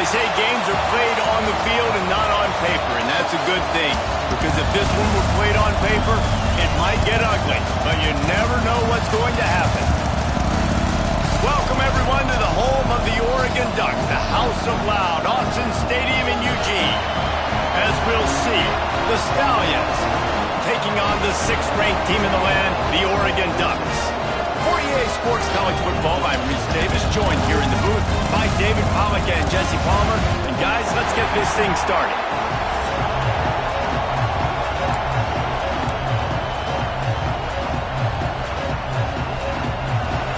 They say games are played on the field and not on paper, and that's a good thing. Because if this one were played on paper, it might get ugly. But you never know what's going to happen. Welcome, everyone, to the home of the Oregon Ducks, the House of Loud, Autzen Stadium in Eugene. As we'll see, the Stallions taking on the 6th-ranked team in the land, the Oregon Ducks. For EA Sports College Football, I'm Reese Davis, joined here in the booth by David Pollack and Jesse Palmer. And guys, let's get this thing started.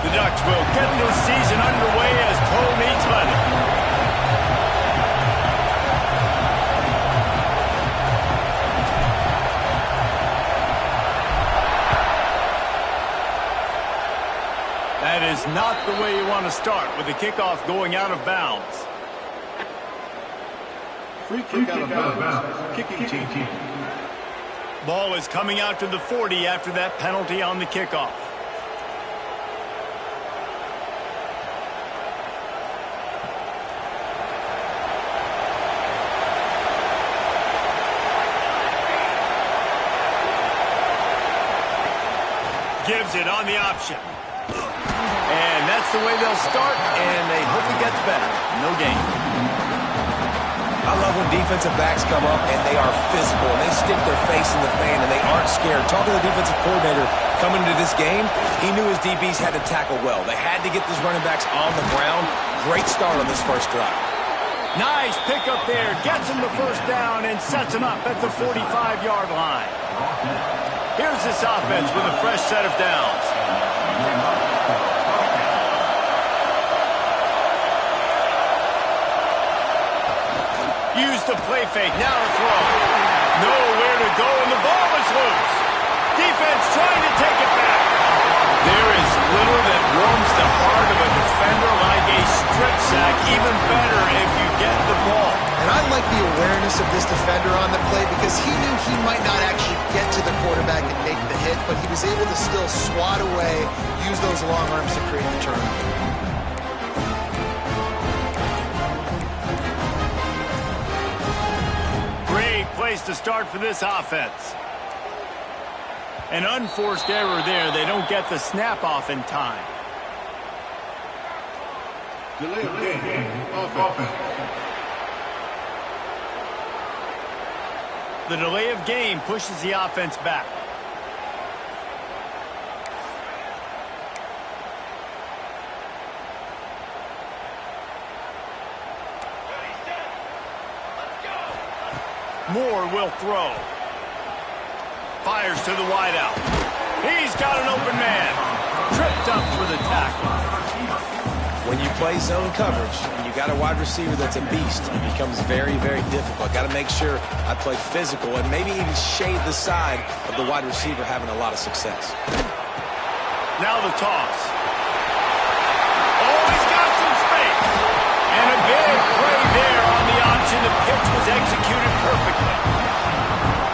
The Ducks will get the season underway as toe meets leather. That is not the way you want to start with the kickoff going out of bounds. Free kick out of bounds. Kicking team. Ball is coming out to the 40 after that penalty on the kickoff. Gives it on the option. And that's the way they'll start, and they hope it gets better. No gain. I love when defensive backs come up and they are physical and they stick their face in the fan and they aren't scared. Talking to the defensive coordinator coming into this game, he knew his DBs had to tackle well. They had to get these running backs on the ground. Great start on this first drive. Nice pick up there. Gets him the first down and sets him up at the 45-yard line. Here's this offense with a fresh set of downs. Use the play fake. Now to throw. Nowhere to go, and the ball is loose. Defense trying to take it back. There is little that warms the heart of a defender like a strip sack. Even better if you get the ball. And I like the awareness of this defender on the play because he knew he might not actually get to the quarterback and make the hit, but he was able to still swat away, use those long arms to create the turnover. Great place to start for this offense. An unforced error there. They don't get the snap off in time. Delay of game. Offense. The delay of game pushes the offense back. Moore will throw. Fires to the wideout. He's got an open man. Tripped up for the tackle. When you play zone coverage and you got a wide receiver that's a beast, it becomes very, very difficult. Got to make sure I play physical and maybe even shade the side of the wide receiver having a lot of success. Now the toss. Oh, he's got some space. And a big play there on the option. The pitch was executed perfectly.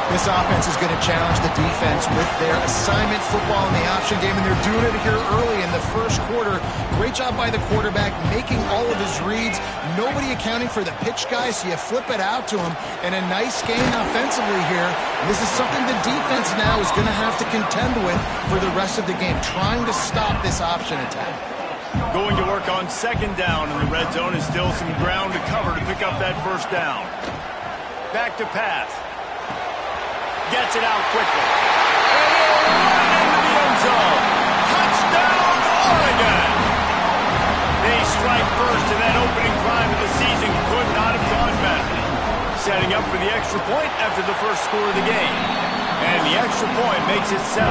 This offense is going to challenge the defense with their assignment football in the option game, and they're doing it here early in the first quarter. Great job by the quarterback making all of his reads. Nobody accounting for the pitch guy, so you flip it out to him. And a nice gain offensively here. And this is something the defense now is going to have to contend with for the rest of the game, trying to stop this option attack. Going to work on second down in the red zone is still some ground to cover to pick up that first down. Back to pass. Gets it out quickly. And he'll run into the end zone. Touchdown, Oregon! They strike first, and that opening drive of the season could not have gone better. Setting up for the extra point after the first score of the game. And the extra point makes it 7-0.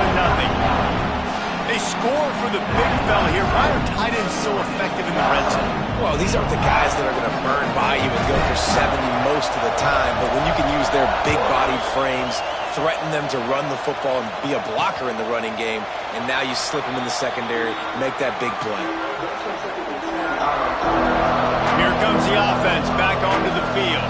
They score for the big fella here. Why are tight ends so effective in the red zone? Well, these aren't the guys that are going to burn by you and go for 70 most of the time, but when you can use their big-bodied frames, threaten them to run the football and be a blocker in the running game, and now you slip them in the secondary, make that big play. Here comes the offense back onto the field.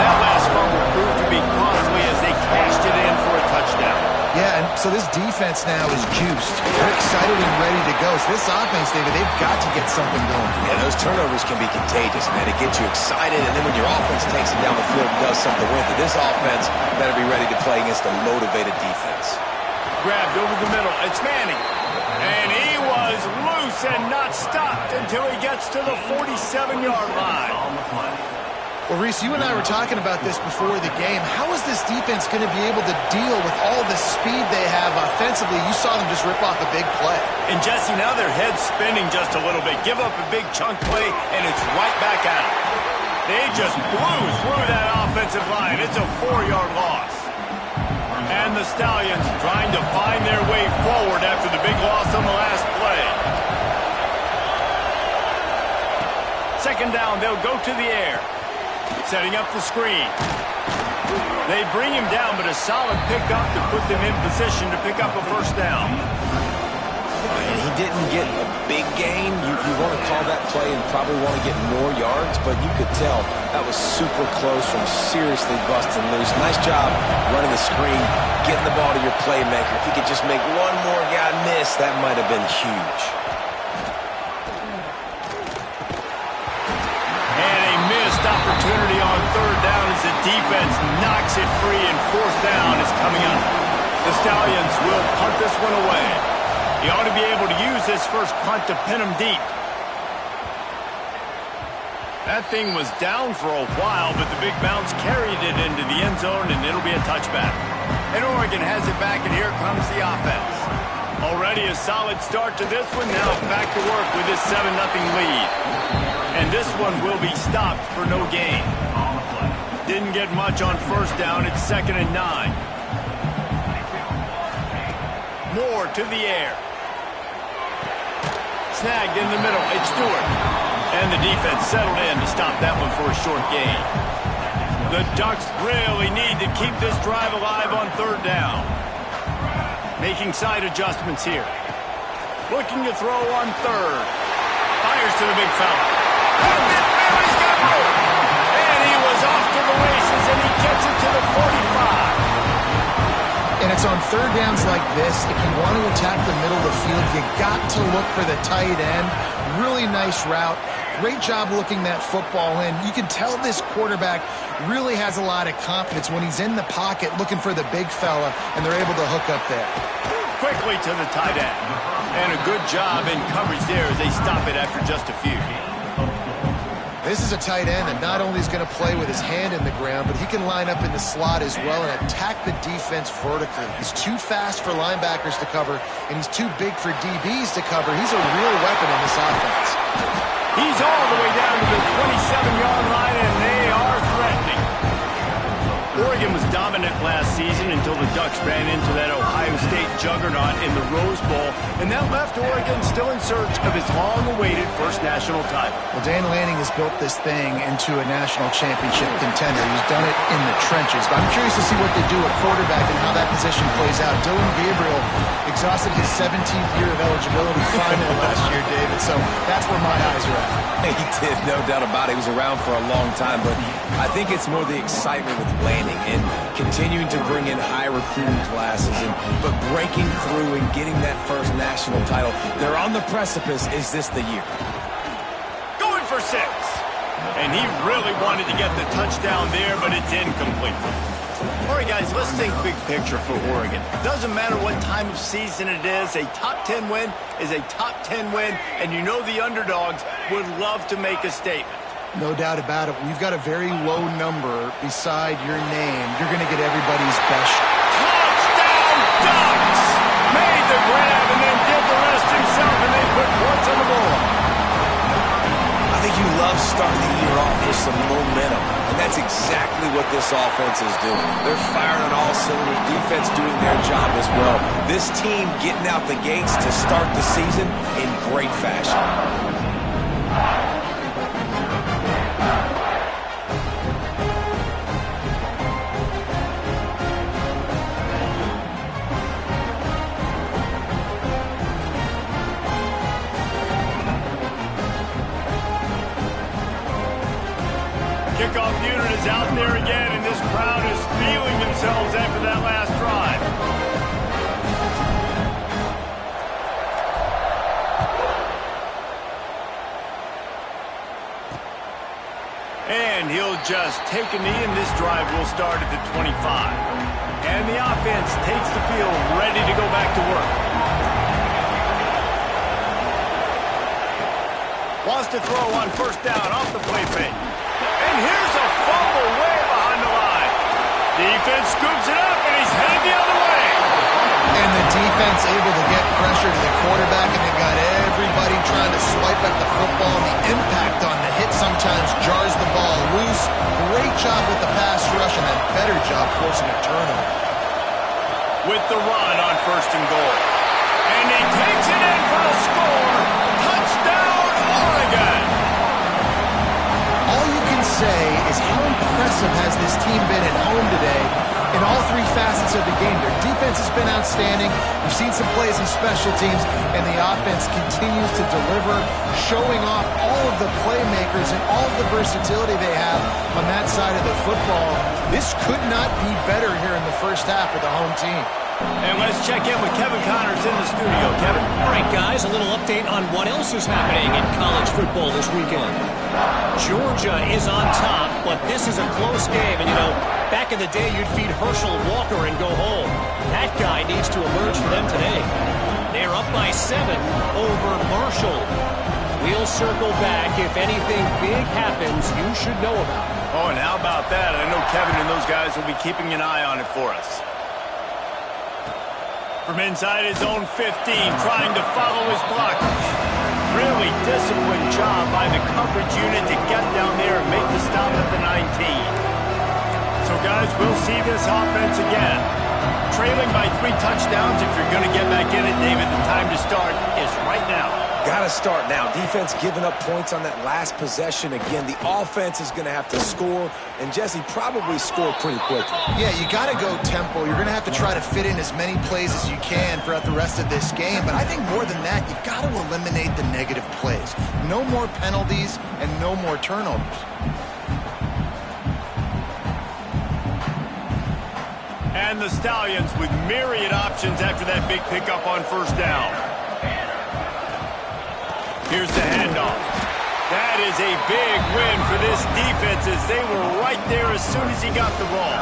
That last fumble proved to be costly as they cashed it in for a touchdown. Yeah, and So this defense now is juiced. They're excited and ready to go. So this offense, David, they've got to get something going. Yeah, those turnovers can be contagious, man. It gets you excited, and then when your offense takes it down the field and does something with it, this offense better be ready to play against a motivated defense. Grabbed over the middle. It's Manning. And he was loose and not stopped until he gets to the 47-yard line. Well, Reese, you and I were talking about this before the game. How is this defense going to be able to deal with all the speed they have offensively? You saw them just rip off a big play. And, Jesse, now their head's spinning just a little bit. Give up a big chunk play, and it's right back at them. They just blew through that offensive line. It's a 4-yard loss. And the Stallions trying to find their way forward after the big loss on the last play. Second down, they'll go to the air. Setting up the screen. They bring him down, but a solid pickup to put them in position to pick up a first down. And he didn't get a big gain. You want to call that play and probably want to get more yards, but you could tell that was super close from seriously busting loose. Nice job running the screen, getting the ball to your playmaker. If he could just make one more guy miss, that might have been huge. Opportunity on third down as the defense knocks it free, and fourth down is coming up. The Stallions will punt this one away. He ought to be able to use this first punt to pin him deep. That thing was down for a while, but the big bounce carried it into the end zone, and it'll be a touchback. And Oregon has it back, and here comes the offense. Already a solid start to this one. Now back to work with this 7-0 lead. And this one will be stopped for no gain. Didn't get much on first down. It's 2nd and 9. Moore to the air. Snagged in the middle. It's Stewart. And the defense settled in to stop that one for a short gain. The Ducks really need to keep this drive alive on third down. Making side adjustments here. Looking to throw on third. Fires to the big fella. And he was off to the races, and he gets it to the 45. And it's on third downs like this. If you want to attack the middle of the field, you got to look for the tight end. Really nice route. Great job looking that football in. You can tell this quarterback really has a lot of confidence when he's in the pocket looking for the big fella, and they're able to hook up there. Quickly to the tight end. And a good job in coverage there as they stop it after just a few. This is a tight end that not only is going to play with his hand in the ground, but he can line up in the slot as well and attack the defense vertically. He's too fast for linebackers to cover, and he's too big for DBs to cover. He's a real weapon in this offense. He's all the way down to the 27-yard line, and they are threatening. Oregon was dominant last season until the Ducks ran into that Ohio State juggernaut in the Rose Bowl, and that left Oregon still in search of his long-awaited first national title. Well, Dan Lanning has built this thing into a national championship contender. He's done it in the trenches, but I'm curious to see what they do at quarterback and how that position plays out. Dylan Gabriel exhausted his 17th year of eligibility finally last year, David, so that's where my eyes are at. He did, no doubt about it. He was around for a long time, but I think it's more the excitement with Lanning and continuing to bring in high recruiting classes, but breaking through and getting that first national title. They're on the precipice. Is this the year? Going for 6. And he really wanted to get the touchdown there, but it's incomplete. All right, guys, let's think big picture for Oregon. Doesn't matter what time of season it is, a top 10 win is a top 10 win, and you know the underdogs would love to make a statement. No doubt about it. We've got a very low number beside your name. You're going to get everybody's best. Touchdown, Ducks! Made the grab and then did the rest himself, and they put points on the board. I think you love starting the year off with some momentum, and that's exactly what this offense is doing. They're firing on all cylinders, defense doing their job as well. This team getting out the gates to start the season in great fashion. Kickoff unit is out there again, and this crowd is feeling themselves after that last drive. just take a knee, and this drive will start at the 25. And the offense takes the field, ready to go back to work. Wants to throw on first down off the play fake. And here's a fumble way behind the line. Defense scoops it up, and he's headed the other way. And the defense able to get pressure to the quarterback, and they've got everybody trying to swipe at the football. And the impact on the hit sometimes jars the ball loose. Great job with the pass rush, and a better job forcing a turnover. With the run on first and goal. And he takes it in for the score. Touchdown, Oregon. All you can say is how impressive has this team been at home today in all three facets of the game. Their defense has been outstanding. We've seen some plays in special teams, and the offense continues to deliver, showing off all of the playmakers and all of the versatility they have on that side of the football. This could not be better here in the first half for the home team. And let's check in with Kevin Connors in the studio. Kevin? All right, guys, a little update on what else is happening in college football this weekend. Georgia is on top, but this is a close game. And, you know, back in the day, you'd feed Herschel Walker and go home. That guy needs to emerge for them today. They're up by 7 over Marshall. We'll circle back. If anything big happens, you should know about it. Oh, and how about that? I know Kevin and those guys will be keeping an eye on it for us. From inside his own 15, trying to follow his blockers. Really disciplined job by the coverage unit to get down there and make the stop at the 19. So, guys, we'll see this offense again. Trailing by 3 touchdowns. If you're going to get back in it, David, the time to start is right now. Got to start now. Defense giving up points on that last possession. Again, the offense is going to have to score, and Jesse probably score pretty quickly. Yeah, you got to go tempo. You're going to have to try to fit in as many plays as you can throughout the rest of this game. But I think more than that, you've got to eliminate the negative plays. No more penalties and no more turnovers. And the Stallions with myriad options after that big pickup on first down. Here's the handoff. That is a big win for this defense as they were right there as soon as he got the ball.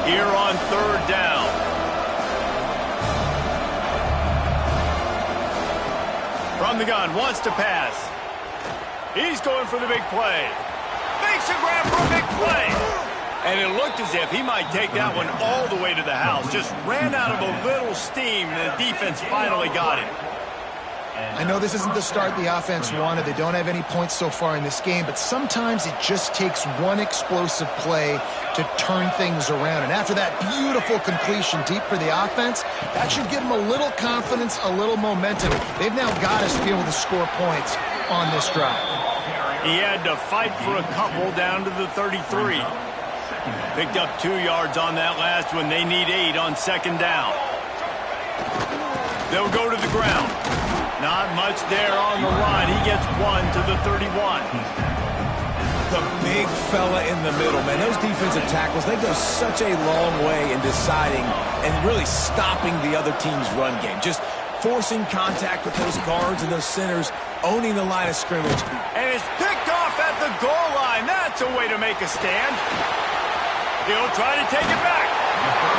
Here on third down. From the gun, wants to pass. He's going for the big play. Makes a grab for a big play. And it looked as if he might take that one all the way to the house. Just ran out of a little steam, and the defense finally got it. I know this isn't the start the offense wanted. They don't have any points so far in this game, but sometimes it just takes one explosive play to turn things around. And after that beautiful completion deep for the offense, that should give them a little confidence, a little momentum. They've now got us to be able to score points on this drive. He had to fight for a couple down to the 33. Picked up 2 yards on that last one. They need 8 on second down. They'll go to the ground. Not much there on the run. He gets 1 to the 31. The big fella in the middle, man. Those defensive tackles, they go such a long way in deciding and really stopping the other team's run game. Just forcing contact with those guards and those centers, owning the line of scrimmage. And it's picked off at the goal line. That's a way to make a stand. He'll try to take it back.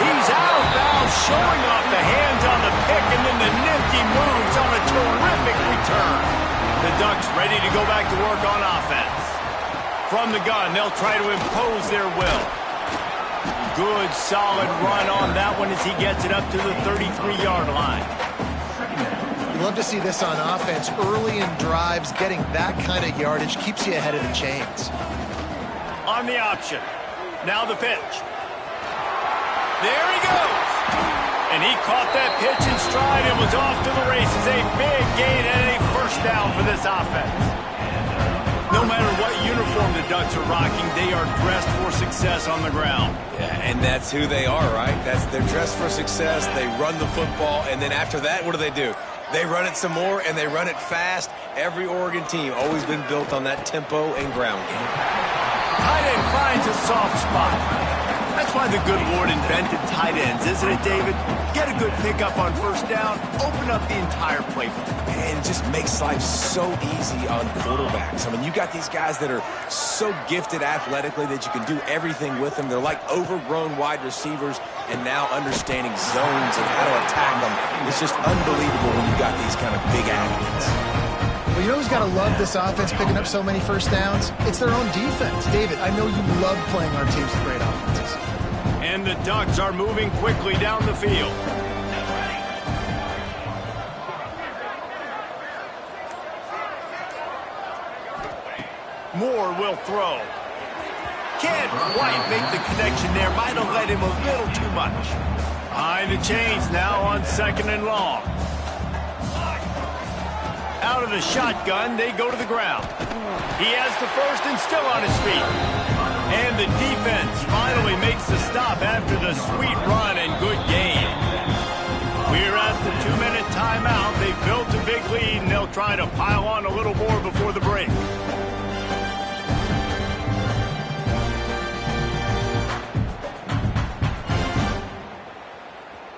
He's out of bounds, showing off the hands on the pick, and then the nifty moves on a terrific return. The Ducks ready to go back to work on offense. From the gun, they'll try to impose their will. Good, solid run on that one as he gets it up to the 33-yard line. You love to see this on offense. Early in drives, getting that kind of yardage keeps you ahead of the chains. On the option. Now the pitch. There he goes. And he caught that pitch in stride and was off to the races. A big gain and a first down for this offense. No matter what uniform the Ducks are rocking, they are dressed for success on the ground. Yeah, and that's who they are, right? They're dressed for success. They run the football, and then after that, what do? They run it some more, and they run it fast. Every Oregon team always been built on that tempo and ground game. Tight end finds a soft spot. That's That's why the good Lord invented tight ends, isn't it, David? Get a good pickup on first down, open up the entire playbook. And it just makes life so easy on quarterbacks. I mean, you got these guys that are so gifted athletically that you can do everything with them. They're like overgrown wide receivers, and now understanding zones and how to attack them. It's just unbelievable when you got these kind of big athletes. Well, you know who's got to love this offense picking up so many first downs? It's their own defense. David, I know you love playing our teams with great offenses. And the Ducks are moving quickly down the field. Moore will throw. Can't quite make the connection there. Might have led him a little too much. Behind the chains now on 2nd and long. Out of the shotgun, they go to the ground. He has the first and still on his feet. And the defense finally makes the stop after the sweet run and good game. We're at the 2-minute timeout. They've built a big lead, and they'll try to pile on a little more before the break.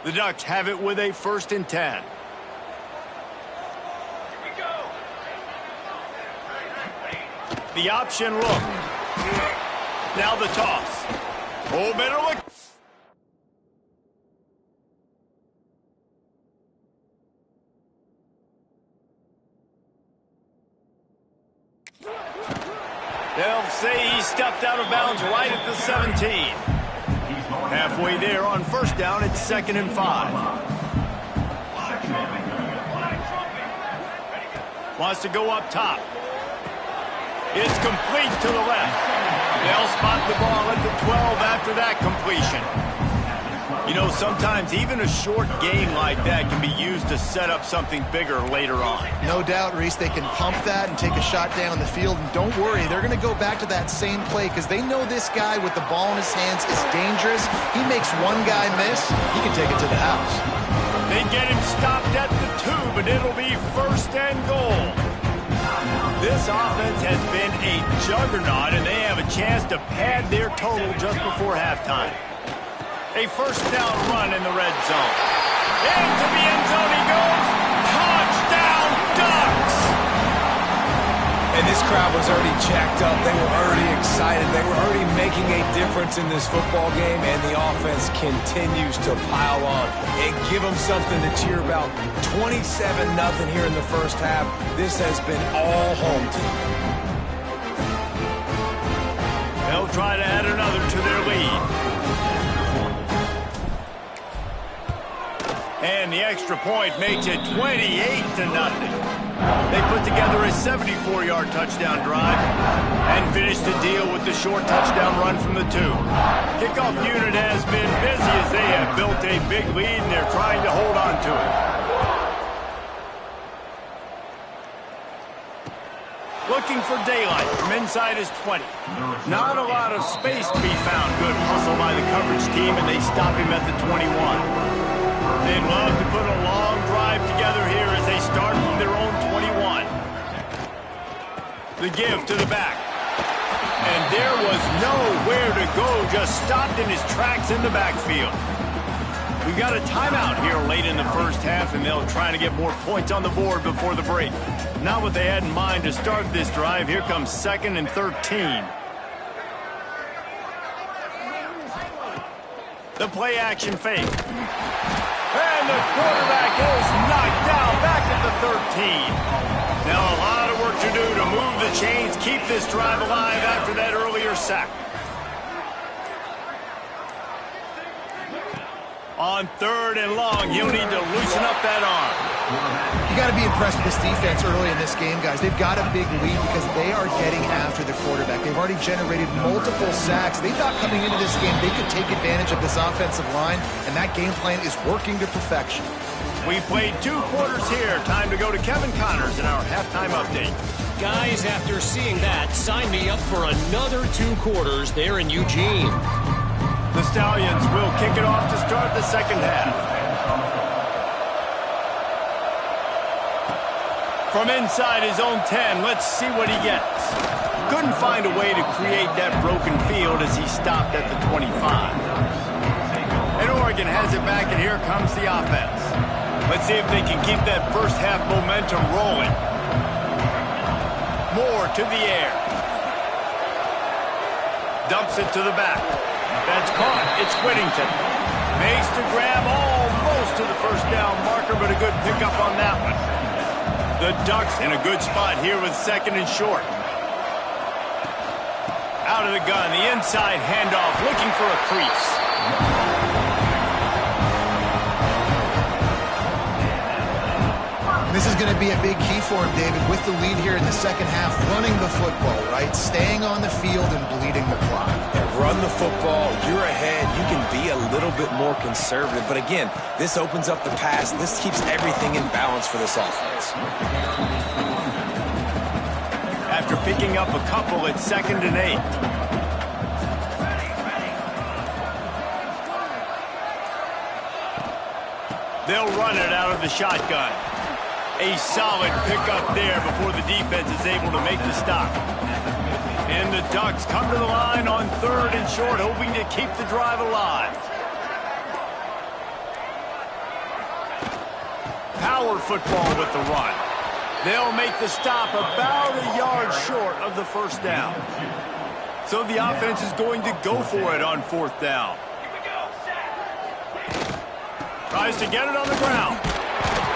The Ducks have it with a 1st and 10. The option look. Now the toss. Oh, better look. They'll say he stepped out of bounds right at the 17. Halfway there on first down, it's 2nd and 5. Wants to go up top. It's complete to the left. They'll spot the ball at the 12 after that completion. You know, sometimes even a short game like that can be used to set up something bigger later on. No doubt, Reese, they can pump that and take a shot down the field. And don't worry, they're going to go back to that same play because they know this guy with the ball in his hands is dangerous. He makes one guy miss, he can take it to the house. They get him stopped at the 2, but it'll be 1st and goal. This offense has been a juggernaut, and they have a chance to pad their total just before halftime. A 1st down run in the red zone. Into the end zone he goes. Touchdown, Ducks! And this crowd was already jacked up. They were already excited. They were already making a difference in this football game, and the offense continues to pile on and give them something to cheer about. 27-0 here in the first half. This has been all home team. They'll try to add another to their lead. And the extra point makes it 28-0. They put together a 74-yard touchdown drive and finished the deal with the short touchdown run from the 2. Kickoff unit has been busy as they have built a big lead and they're trying to hold on to it. Looking for daylight from inside his 20. Not a lot of space to be found. Good hustle by the coverage team, and they stop him at the 21. They'd love to put a long drive together here as they start from their own 21. The give to the back. And there was nowhere to go, just stopped in his tracks in the backfield. We've got a timeout here late in the first half, and they'll try to get more points on the board before the break. Not what they had in mind to start this drive. Here comes 2nd and 13. The play action fake. And the quarterback is knocked down back at the 13. Now a lot of work to do to move the chains, keep this drive alive after that earlier sack. On 3rd and long, he'll need to loosen up that arm. You got to be impressed with this defense early in this game, guys. They've got a big lead because they are getting after the quarterback. They've already generated multiple sacks. They thought coming into this game they could take advantage of this offensive line, and that game plan is working to perfection. We played 2 quarters here. Time to go to Kevin Connors in our halftime update. Guys, after seeing that, sign me up for another 2 quarters there in Eugene. The Stallions will kick it off to start the second half. From inside his own 10, let's see what he gets. Couldn't find a way to create that broken field as he stopped at the 25. And Oregon has it back, and here comes the offense. Let's see if they can keep that first half momentum rolling. Moore to the air. Dumps it to the back. That's caught. It's Whittington. Makes the grab almost to the first down marker, but a good pickup on that one. The Ducks in a good spot here with second and short. Out of the gun, the inside handoff, looking for a crease. This is going to be a big key for him, David, with the lead here in the second half, running the football, right? Staying on the field and bleeding the clock. Yeah, run the football, you're ahead, you can be a little bit more conservative. But again, this opens up the pass. This keeps everything in balance for this offense. After picking up a couple, it's 2nd and 8. They'll run it out of the shotgun. A solid pickup there before the defense is able to make the stop. And the Ducks come to the line on 3rd and short, hoping to keep the drive alive. Power football with the run. They'll make the stop about a yard short of the first down. So the offense is going to go for it on 4th down. Tries to get it on the ground.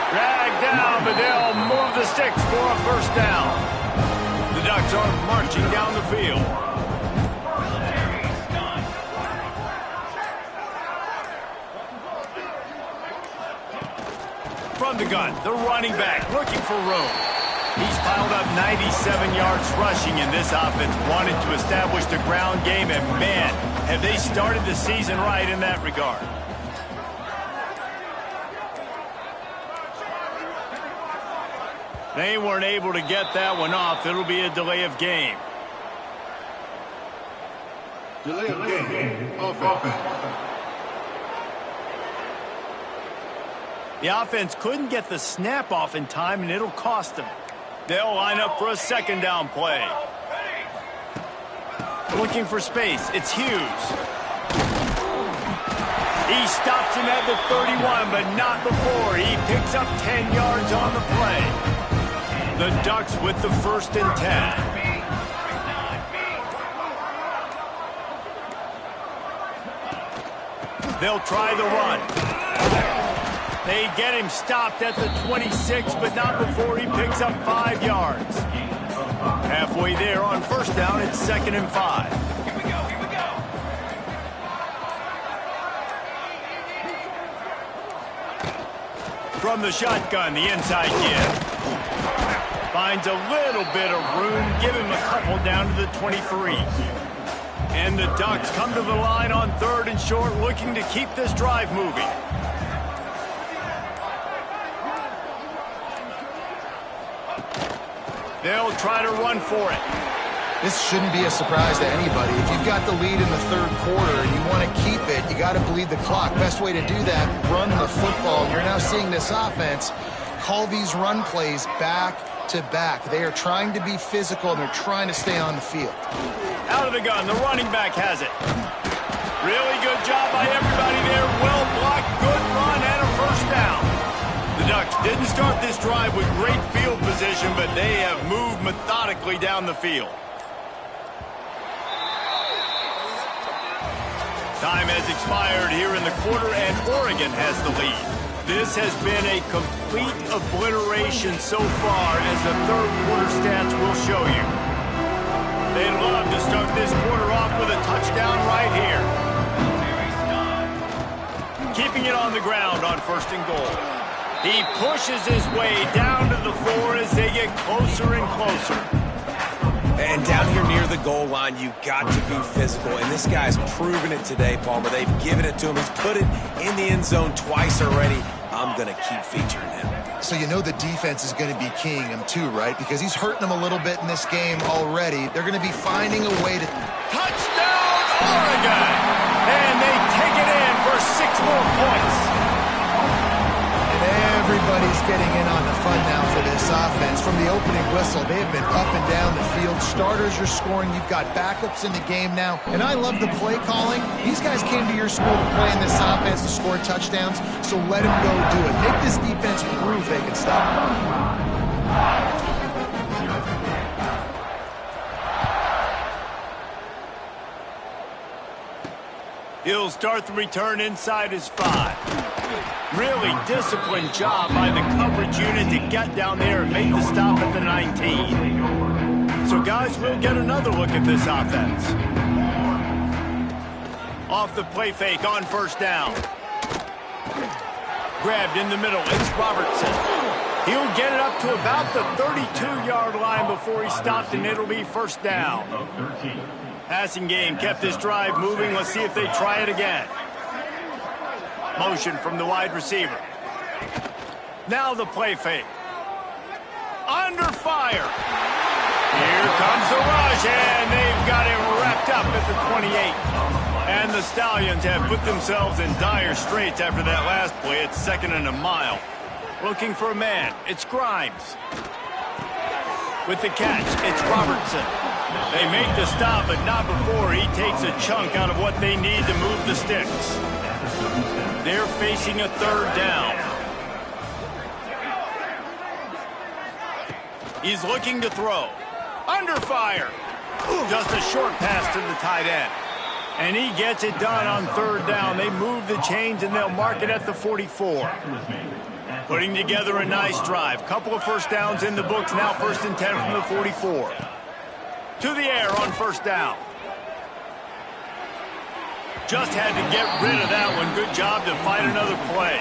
Dragged down, but they'll move the sticks for a first down. The Ducks are marching down the field. From the gun, the running back looking for room. He's piled up 97 yards rushing, and this offense wanted to establish the ground game, and man, have they started the season right in that regard. They weren't able to get that one off. It'll be a delay of game. Delay of game. Offense. The offense couldn't get the snap off in time, and it'll cost them. They'll line up for a 2nd down play. Looking for space. It's Hughes. He stops him at the 31, but not before. He picks up 10 yards on the play. The Ducks with the 1st and 10. They'll try the run. They get him stopped at the 26, but not before he picks up 5 yards. Halfway there on 1st down, it's 2nd and 5. Here we go. From the shotgun, the inside give. Finds a little bit of room. Give him a couple down to the 23. And the Ducks come to the line on 3rd and short, looking to keep this drive moving. They'll try to run for it. This shouldn't be a surprise to anybody. If you've got the lead in the 3rd quarter and you want to keep it, you got to bleed the clock. Best way to do that, run the football. You're now seeing this offense call these run plays back to back. They are trying to be physical, and they're trying to stay on the field. Out of the gun, the running back has it. Really good job by everybody there. Well blocked, good run, and a 1st down. The Ducks didn't start this drive with great field position, but they have moved methodically down the field. Time has expired here in the quarter, and Oregon has the lead. This has been a complete obliteration so far, as the 3rd quarter stats will show you. They'd love to start this quarter off with a touchdown right here. Keeping it on the ground on 1st and goal. He pushes his way down to the 4 as they get closer and closer. And down here near the goal line, you got to be physical. And this guy's proven it today, Palmer. They've given it to him. He's put it in the end zone twice already. I'm going to keep featuring him. So you know the defense is going to be keying him too, right? Because he's hurting them a little bit in this game already. They're going to be finding a way to... Touchdown, Oregon! And they take it in for 6 more points. And everybody Everybody's getting in on the fun now for this offense. From the opening whistle, they have been up and down the field. Starters are scoring. You've got backups in the game now. And I love the play calling. These guys came to your school to play in this offense to score touchdowns, so let them go do it. Make this defense prove they can stop. He'll start the return inside his 5. Really disciplined job by the coverage unit to get down there and make the stop at the 19. So, guys, we'll get another look at this offense. Off the play fake on first down. Grabbed in the middle. It's Robertson. He'll get it up to about the 32-yard line before he stopped, and it'll be first down. Passing game kept this drive moving. Let's see if they try it again. Motion from the wide receiver. Now the play fake. Under fire. Here comes the rush, and they've got him wrapped up at the 28. And the Stallions have put themselves in dire straits after that last play. It's 2nd and a mile. Looking for a man. It's Grimes. With the catch, it's Robertson. They make the stop, but not before he takes a chunk out of what they need to move the sticks. They're facing a 3rd down. He's looking to throw. Under fire. Just a short pass to the tight end. And he gets it done on 3rd down. They move the chains, and they'll mark it at the 44. Putting together a nice drive. Couple of first downs in the books. Now 1st and 10 from the 44. To the air on first down. Just had to get rid of that one. Good job to find another play.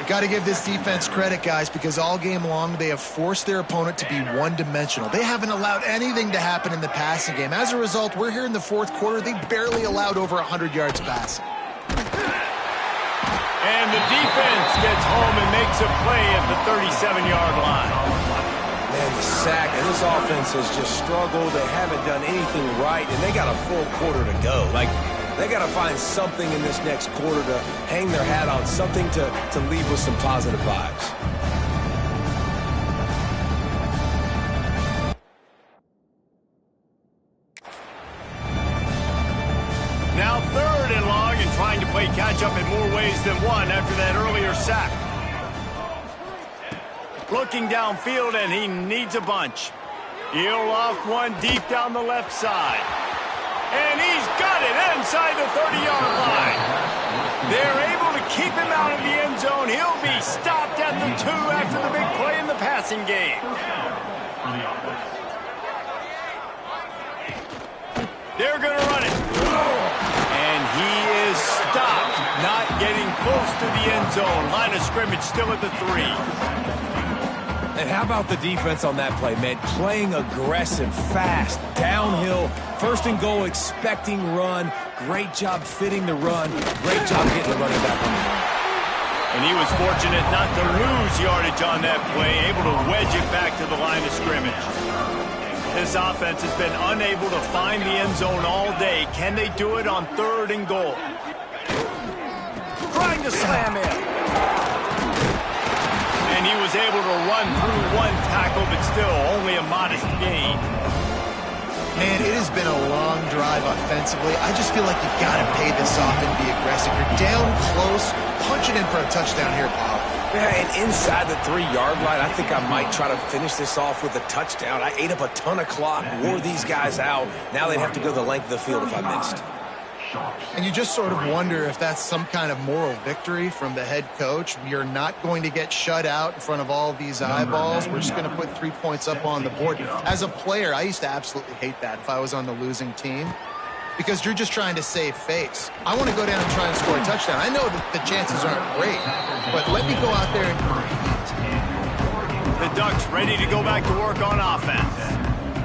Got to give this defense credit, guys, because all game long they have forced their opponent to be one-dimensional. They haven't allowed anything to happen in the passing game. As a result, we're here in the 4th quarter. They barely allowed over 100 yards passing. And the defense gets home and makes a play at the 37-yard line. Man, the sack, and this offense has just struggled. They haven't done anything right, and they got a full quarter to go. They got to find something in this next quarter to hang their hat on, something to leave with some positive vibes. Now 3rd and long, and trying to play catch-up in more ways than one after that earlier sack. Looking downfield, and he needs a bunch. He'll loft one deep down the left side. And he's got it inside the 30-yard line. They're able to keep him out of the end zone. He'll be stopped at the 2 after the big play in the passing game. They're going to run it. And he is stopped, not getting close to the end zone. Line of scrimmage still at the 3. And how about the defense on that play, man? Playing aggressive, fast, downhill, 1st and goal, expecting run. Great job fitting the run. Great job getting the running back on the run. And he was fortunate not to lose yardage on that play, able to wedge it back to the line of scrimmage. This offense has been unable to find the end zone all day. Can they do it on 3rd and goal? Trying to slam in. And he was able to run through one tackle, but still only a modest gain. Man, it has been a long drive offensively. I just feel like you've got to pay this off and be aggressive. You're down close. Punch it in for a touchdown here, Bob. Yeah, and inside the 3-yard line, I think I might try to finish this off with a touchdown. I ate up a ton of clock, wore these guys out. Now they'd have to go the length of the field if I missed. And you just sort of wonder if that's some kind of moral victory from the head coach. You're not going to get shut out in front of all these eyeballs. We're just going to put 3 points up on the board. As a player, I used to absolutely hate that if I was on the losing team, because you're just trying to save face. I want to go down and try and score a touchdown. I know that the chances aren't great, but let me go out there and compete. The Ducks ready to go back to work on offense.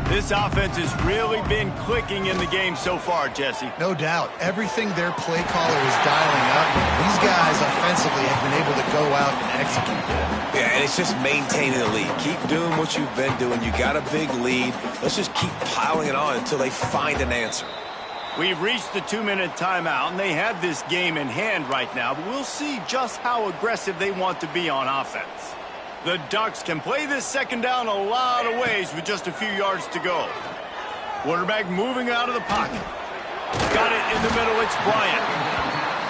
This offense has really been clicking in the game so far, Jesse. No doubt. Everything their play caller is dialing up, these guys offensively have been able to go out and execute. Yeah, and it's just maintaining the lead. Keep doing what you've been doing. You got a big lead. Let's just keep piling it on until they find an answer. We've reached the 2-minute timeout, and they have this game in hand right now, but we'll see just how aggressive they want to be on offense. The Ducks can play this second down a lot of ways with just a few yards to go. Quarterback moving out of the pocket. Got it in the middle, it's Bryant.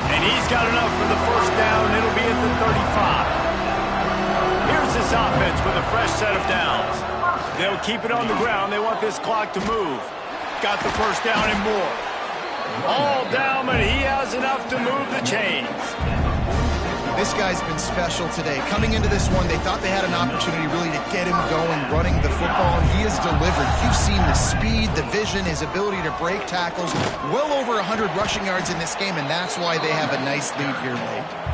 And he's got enough for the first down, and it'll be at the 35. Here's this offense with a fresh set of downs. They'll keep it on the ground. They want this clock to move. Got the first down and more. All down, but he has enough to move the chains. This guy's been special today. Coming into this one, they thought they had an opportunity really to get him going, running the football, and he has delivered. You've seen the speed, the vision, his ability to break tackles. Well over 100 rushing yards in this game, and that's why they have a nice lead here late.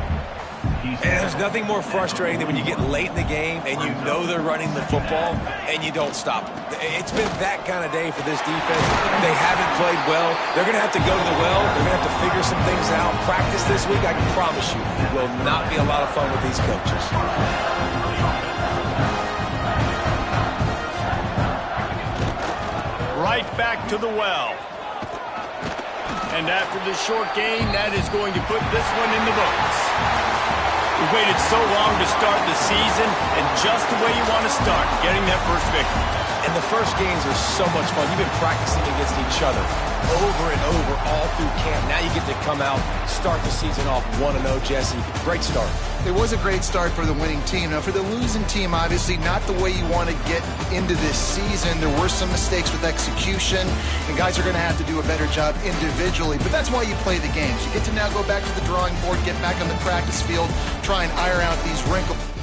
And there's nothing more frustrating than when you get late in the game and you know they're running the football and you don't stop them. It's been that kind of day for this defense. They haven't played well. They're going to have to go to the well. They're going to have to figure some things out. Practice this week, I can promise you, will not be a lot of fun with these coaches. Right back to the well. And after this short gain, that is going to put this one in the books. We waited so long to start the season, and just the way you want to start, getting that first victory. And the first games are so much fun. You've been practicing against each other over and over all through camp. Now you get to come out, start the season off 1-0, Jesse. Great start. It was a great start for the winning team. Now, for the losing team, obviously not the way you want to get into this season. There were some mistakes with execution, and guys are going to have to do a better job individually. But that's why you play the games. You get to now go back to the drawing board, get back on the practice field, try and iron out these wrinkles.